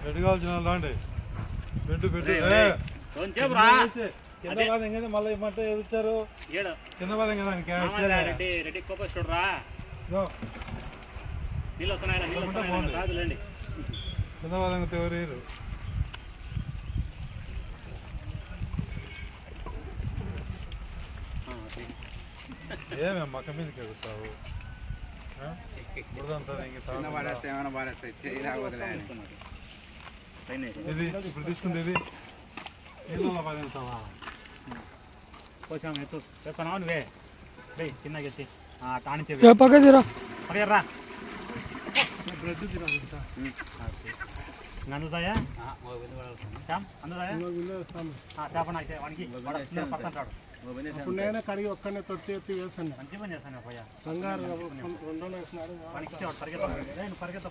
bed కావాల్సిన రాండి bed కింద బాధ కదా మళ్ళీ ఇమ్మంటే ఇచ్చారు కింద బాధ కదా కింద బాధ ఎవరు ఏమే మక్క మీదకి ఎగుతావు ఇది ఇప్పుడు తీసుకుంది ఇది నీళ్ళలో పదిస్తావా పోసాము ఎత్తు చేస్తున్నావు నువ్వే రే చిన్నగా ఎత్తి టానించే పక్కదిరా పక్కరా బ్రెడ్ తిరా అందుతాయా అందుతాయా చేపన అయితే వానికి పక్కన రాడు ఇప్పుడు నేనే కడిగి ఒక్కనే తొట్టి ఎత్తి వేస్తాను మంచి పని చేస్తాను పోయా బంగారు 2 వేసినాడు వానికి పరిగెత్తా పరిగెత్తా